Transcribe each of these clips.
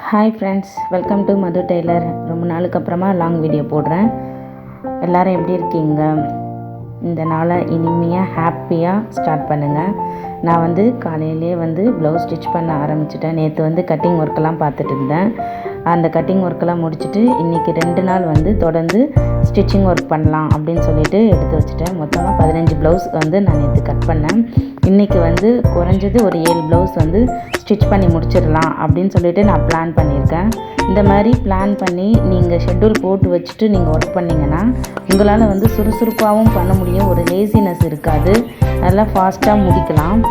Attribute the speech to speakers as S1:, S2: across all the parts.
S1: Hi friends, welcome to Madhu tailor. ரொம்ப நாளுக்கு அப்புறமா லாங் வீடியோ போடுறேன். எல்லோரும் எப்படி இருக்கீங்க? இந்த நாளை இனிமையாக ஹாப்பியாக ஸ்டார்ட் பண்ணுங்கள். நான் காலையிலே ப்ளவுஸ் ஸ்டிச் பண்ண ஆரம்பிச்சிட்டேன். நேற்று கட்டிங் ஒர்க்கெல்லாம் பார்த்துட்டு இருந்தேன். அந்த கட்டிங் ஒர்க்கெல்லாம் முடிச்சுட்டு இன்றைக்கி 2 நாள் தொடர்ந்து ஸ்டிச்சிங் ஒர்க் பண்ணலாம் அப்படின்னு சொல்லிட்டு எடுத்து வச்சுட்டேன். மொத்தமாக 15 ப்ளவுஸ் நான் நேற்று கட் பண்ணேன். இன்றைக்கி குறைஞ்சது ஒரு 7 ப்ளவுஸ் ஸ்டிச் பண்ணி முடிச்சிடலாம் அப்படின்னு சொல்லிட்டு நான் பிளான் பண்ணியிருக்கேன். இந்த மாதிரி பிளான் பண்ணி நீங்கள் ஷெட்யூல் போட்டு வச்சுட்டு நீங்கள் ஒர்க் பண்ணிங்கன்னா உங்களால் சுறுசுறுப்பாகவும் பண்ண முடியும். ஒரு லேசினஸ் இருக்காது. நல்லா ஃபாஸ்ட்டாக முடிக்கலாம்.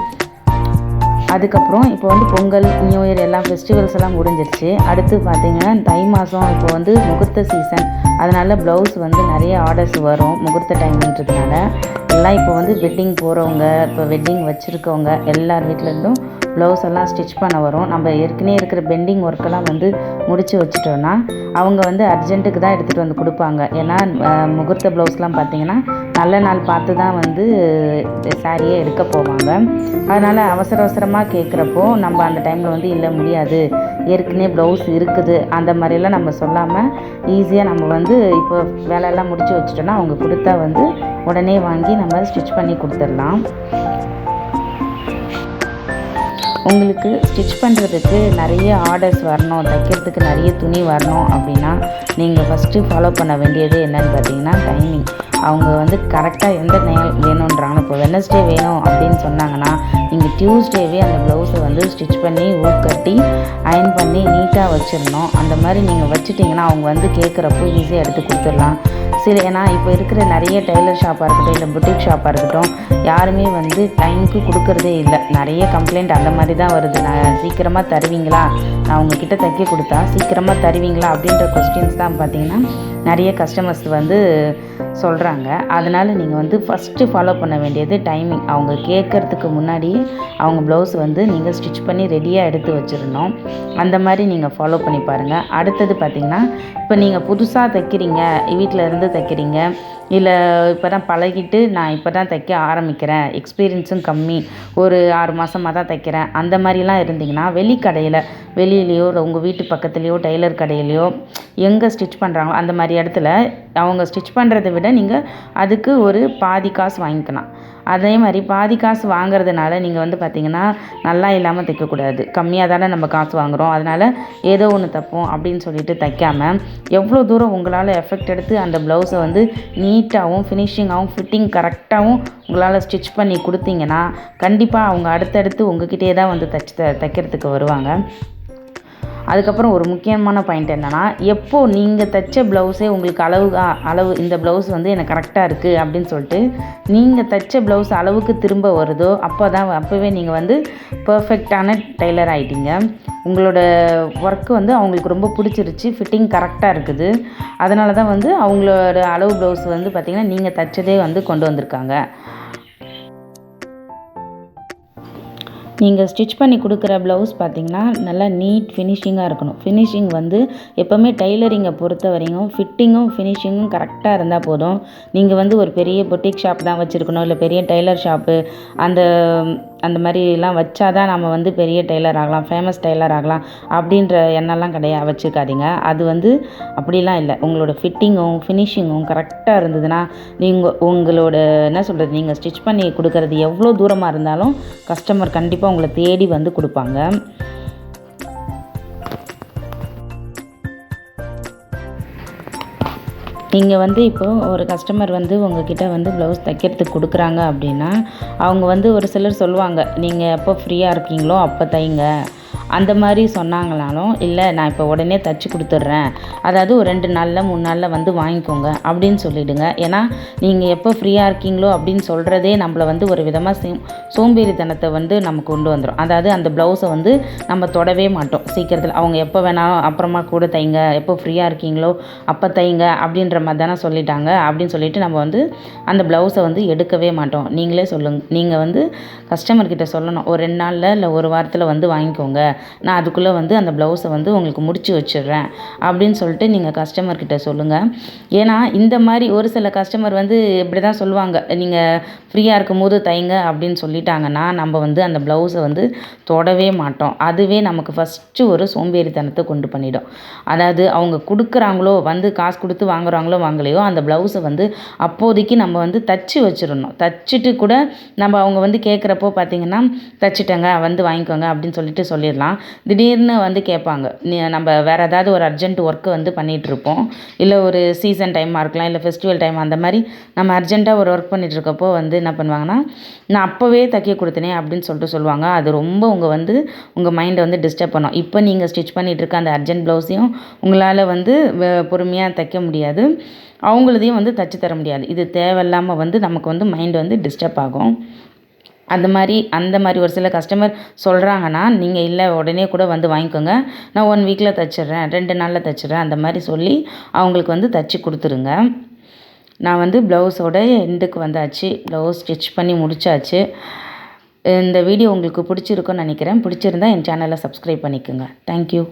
S1: அதுக்கப்புறம் இப்போ பொங்கல், நியூ இயர் எல்லாம் ஃபெஸ்டிவல்ஸ் எல்லாம் முடிஞ்சிருச்சு. அடுத்து பார்த்திங்கன்னா தை மாதம் இப்போ முகூர்த்த சீசன். அதனால் ப்ளவுஸ் நிறைய ஆர்டர்ஸ் வரும் முகூர்த்த டைம்ன்றதுனால. எல்லாம் இப்போ வெட்டிங் போகிறவங்க, இப்போ வெட்டிங் வச்சுருக்கவங்க எல்லார் வீட்டிலேருந்தும் ப்ளவுஸ் எல்லாம் ஸ்டிச் பண்ண வரும். நம்ம ஏற்கனவே இருக்கிற பெண்டிங் ஒர்க்கெல்லாம் முடித்து வச்சுட்டோன்னா அவங்க அர்ஜென்ட்டுக்கு தான் எடுத்துகிட்டு கொடுப்பாங்க. ஏன்னா முகூர்த்த ப்ளவுஸ்லாம் பார்த்திங்கன்னா நல்ல நாள் பார்த்து தான் சாரியே எடுக்க போவாங்க. அதனால் அவசரமாக கேட்குறப்போ நம்ம அந்த டைமில் இல்லை முடியாது, ஏற்கனவே ப்ளவுஸ் இருக்குது அந்த மாதிரிலாம் நம்ம சொல்லாமல் ஈஸியாக நம்ம இப்போ வேலையெல்லாம் முடித்து வச்சுட்டோன்னா அவங்க கொடுத்தா உடனே வாங்கி நம்ம ஸ்டிச் பண்ணி கொடுத்துடலாம். உங்களுக்கு ஸ்டிச் பண்ணுறதுக்கு நிறைய ஆர்டர்ஸ் வரணும், தைக்கிறதுக்கு நிறைய துணி வரணும் அப்படின்னா நீங்கள் ஃபஸ்ட்டு ஃபாலோ பண்ண வேண்டியது என்னென்னு பார்த்தீங்கன்னா டைமிங். அவங்க கரெக்டாக எந்த நேரம் வேணுன்றாங்க. இப்போ வெட்னஸ்டே வேணும் அப்படின்னு சொன்னாங்கன்னா நீங்கள் டியூஸ்டேவே அந்த ப்ளவுஸை ஸ்டிச் பண்ணி ஊக்கட்டி அயன் பண்ணி நீட்டாக வச்சிடணும். அந்த மாதிரி நீங்கள் வச்சுட்டிங்கன்னா அவங்க கேட்குறப்போ ஈஸியாக எடுத்து கொடுத்துடலாம். ஏன்னா இப்போ இருக்கிற நிறைய டெய்லர் ஷாப்பாக இருக்கட்டும், இல்லை புட்டிக் ஷாப்பாக இருக்கட்டும், யாருமே டைமுக்கு கொடுக்குறதே இல்லை. நிறைய கம்ப்ளைண்ட் அந்த மாதிரி தான் வருது. நான் சீக்கிரமாக தருவீங்களா, நான் உங்ககிட்ட தைக்க கொடுத்தா சீக்கிரமாக தருவீங்களா அப்படின்ற கொஸ்டின்ஸ் தான் பார்த்திங்கன்னா நிறைய கஸ்டமர்ஸ் சொல்கிறாங்க. அதனால் நீங்கள் ஃபஸ்ட்டு ஃபாலோ பண்ண வேண்டியது டைமிங். அவங்க கேட்குறதுக்கு முன்னாடியே அவங்க ப்ளவுஸ் நீங்கள் ஸ்டிச் பண்ணி ரெடியாக எடுத்து வச்சிடணும். அந்த மாதிரி நீங்கள் ஃபாலோ பண்ணி பாருங்கள். அடுத்தது பார்த்திங்கன்னா இப்போ நீங்கள் புதுசாக தைக்கிறீங்க, வீட்டில் இருந்து தைக்கிறீங்க, இல்லை இப்போ தான் பழகிட்டு நான் இப்போ தான் தைக்க ஆரம்பிக்கிறேன், எக்ஸ்பீரியன்ஸும் கம்மி, ஒரு 6 மாதமாக தான் தைக்கிறேன், அந்த மாதிரிலாம் இருந்திங்கன்னா வெளியிலையோ உங்கள் வீட்டு பக்கத்துலேயோ டெய்லர் கடையிலையோ எங்கே ஸ்டிச் பண்ணுறாங்களோ அந்த மாதிரி இடத்துல அவங்க ஸ்டிச் பண்ணுறதை விட நீங்கள் அதுக்கு ஒரு பாதி காசு வாங்கிக்கலாம். அதே மாதிரி பாதி காசு வாங்குறதுனால நீங்கள் பார்த்திங்கன்னா நல்லா இல்லாமல் தைக்கக்கூடாது. கம்மியாக தானே நம்ம காசு வாங்குகிறோம், அதனால் ஏதோ ஒன்று தைப்போம் அப்படின்னு சொல்லிட்டு தைக்காமல் எவ்வளோ தூரம் உங்களால் எஃபெக்ட் எடுத்து அந்த ப்ளவுஸை நீட்டாகவும் ஃபினிஷிங்காகவும் ஃபிட்டிங் கரெக்டாகவும் உங்களால் ஸ்டிச் பண்ணி கொடுத்தீங்கன்னா கண்டிப்பாக அவங்க அடுத்தடுத்து உங்ககிட்டே தான் தைக்கிறதுக்கு வருவாங்க. அதுக்கப்புறம் ஒரு முக்கியமான பாயிண்ட் என்னென்னா, எப்போது நீங்கள் தைச்ச ப்ளவுஸே உங்களுக்கு அளவு இந்த ப்ளவுஸ் எனக்கு கரெக்டாக இருக்குது அப்படின்னு சொல்லிட்டு நீங்கள் தைச்ச ப்ளவுஸ் அளவுக்கு திரும்ப வருதோ அப்போவே நீங்கள் பர்ஃபெக்டான டெய்லர் ஆகிட்டீங்க. உங்களோட ஒர்க்கு அவங்களுக்கு ரொம்ப பிடிச்சிருச்சு, ஃபிட்டிங் கரெக்டாக இருக்குது. அதனால தான் அவங்களோட அளவு ப்ளவுஸ் பார்த்திங்கன்னா நீங்கள் தைச்சதே கொண்டு வந்திருக்காங்க. நீங்கள் ஸ்டிச் பண்ணி கொடுக்குற ப்ளவுஸ் பார்த்திங்கன்னா நல்லா நீட் ஃபினிஷிங்காக இருக்கணும். ஃபினிஷிங் எப்போவுமே டெய்லரிங்கை பொறுத்த வரையும் ஃபிட்டிங்கும் ஃபினிஷிங்கும் கரெக்டாக இருந்தால் போதும். நீங்கள் ஒரு பெரிய பொட்டிக் ஷாப் தான் வச்சுருக்கணும், இல்லை பெரிய டெய்லர் ஷாப்பு அந்த மாதிரிலாம் வச்சா தான் நம்ம பெரிய டெய்லர் ஆகலாம், ஃபேமஸ் டெய்லர் ஆகலாம் அப்படின்ற எண்ணெல்லாம் வச்சுக்காதீங்க. அது அப்படிலாம் இல்லை. உங்களோட ஃபிட்டிங்கும் ஃபினிஷிங்கும் கரெக்டாக இருந்ததுன்னா உங்களோட நீங்கள் ஸ்டிச் பண்ணி கொடுக்கறது எவ்வளோ தூரமாக இருந்தாலும் கஸ்டமர் கண்டிப்பாக உங்களை தேடி கொடுப்பாங்க. நீங்கள் இப்போது ஒரு கஸ்டமர் உங்ககிட்ட ப்ளவுஸ் தைக்கிறதுக்கு கொடுக்குறாங்க அப்படின்னா அவங்க ஒரு சிலர் சொல்லுவாங்க, நீங்கள் எப்போ ஃப்ரீயாக இருக்கீங்களோ அப்போ தைங்க அந்த மாதிரி சொன்னாங்கனாலும், இல்லை நான் இப்போ உடனே தைச்சி கொடுத்துட்றேன், அதாவது ஒரு 2 நாளில் 3 நாளில் வாங்கிக்கோங்க அப்படின்னு சொல்லிவிடுங்க. ஏன்னா நீங்கள் எப்போ ஃப்ரீயாக இருக்கீங்களோ அப்படின்னு சொல்கிறதே நம்மளை ஒரு விதமாக சோம்பேறித்தனத்தை நம்ம கொண்டு வந்துடும். அதாவது அந்த ப்ளவுஸை நம்ம தொடவே மாட்டோம் சீக்கிரத்தில். அவங்க எப்போ வேணாலும் அப்புறமா கூட தைங்க, எப்போ ஃப்ரீயாக இருக்கீங்களோ அப்போ தைங்க அப்படின்ற மாதிரி தானே சொல்லிட்டாங்க அப்படின்னு சொல்லிட்டு நம்ம அந்த ப்ளவுஸை எடுக்கவே மாட்டோம். நீங்களே சொல்லுங்கள், நீங்கள் கஸ்டமர்கிட்ட சொல்லணும், ஒரு 2 நாளில் இல்லை ஒரு வாரத்தில் வாங்கிக்கோங்க, நான் அதுக்குள்ளே வந்து அந்த ப்ளவுஸை வந்து உங்களுக்கு முடிச்சு வச்சிடுறேன் அப்படின்னு சொல்லிட்டு நீங்கள் கஸ்டமர்கிட்ட சொல்லுங்கள். ஏன்னா இந்த மாதிரி ஒரு சில கஸ்டமர் வந்து இப்படி தான் சொல்லுவாங்க, நீங்கள் ஃப்ரீயாக இருக்கும்போது தைங்க அப்படின்னு சொல்லிட்டாங்கன்னா நம்ம வந்து அந்த ப்ளவுஸை வந்து தொடவே மாட்டோம். அதுவே நமக்கு ஃபஸ்ட்டு ஒரு சோம்பேறித்தனத்தை கொண்டு பண்ணிடும். அதாவது அவங்க கொடுக்குறாங்களோ வந்து காசு கொடுத்து வாங்குறாங்களோ வாங்கலையோ அந்த ப்ளவுஸை வந்து அப்போதைக்கு நம்ம வந்து தச்சு வச்சிடணும். தச்சுட்டு கூட நம்ம அவங்க வந்து கேட்குறப்போ பார்த்திங்கன்னா தச்சுட்டேங்க வந்து வாங்கிக்கோங்க அப்படின்னு சொல்லிட்டு சொல்லிடலாம். திடீர்னு வந்து கேட்பாங்க, நம்ம வேறு ஏதாவது ஒரு அர்ஜென்ட் ஒர்க்கு வந்து பண்ணிகிட்ருப்போம், இல்லை ஒரு சீசன் டைமாக இருக்கலாம், இல்லை ஃபெஸ்டிவல் டைம், அந்த மாதிரி நம்ம அர்ஜென்ட்டாக ஒரு ஒர்க் பண்ணிகிட்ருக்கப்போ வந்து என்ன பண்ணுவாங்கன்னா நான் அப்போவே தைக்க கொடுத்தனே அப்படின்னு சொல்லிட்டு சொல்லுவாங்க. அது ரொம்ப உங்கள் மைண்டை வந்து டிஸ்டர்ப் பண்ணும். இப்போ நீங்கள் ஸ்டிச் பண்ணிகிட்ருக்க அந்த அர்ஜென்ட் ப்ளவுஸையும் உங்களால் வந்து பொறுமையாக தைக்க முடியாது, அவங்களதையும் வந்து தச்சு தர முடியாது. இது தேவையில்லாமல் வந்து நமக்கு வந்து மைண்டு வந்து டிஸ்டர்ப் ஆகும். அந்த மாதிரி ஒரு சில கஸ்டமர் சொல்கிறாங்கன்னா நீங்கள் இல்லை உடனே கூட வந்து வாங்கிக்கோங்க, நான் 1 வீக்கில் தைச்சிட்றேன், 2 நாளில் தைச்சிட்றேன், அந்த மாதிரி சொல்லி அவங்களுக்கு வந்து தச்சு கொடுத்துருங்க. நான் வந்து ப்ளவுஸோட எண்டுக்கு வந்தாச்சு, ப்ளவுஸ் ஸ்டிச் பண்ணி முடித்தாச்சு. இந்த வீடியோ உங்களுக்கு பிடிச்சிருக்குன்னு நினைக்கிறேன். பிடிச்சிருந்தா என் சேனலை சப்ஸ்கிரைப் பண்ணிக்கோங்க. தேங்க்யூ.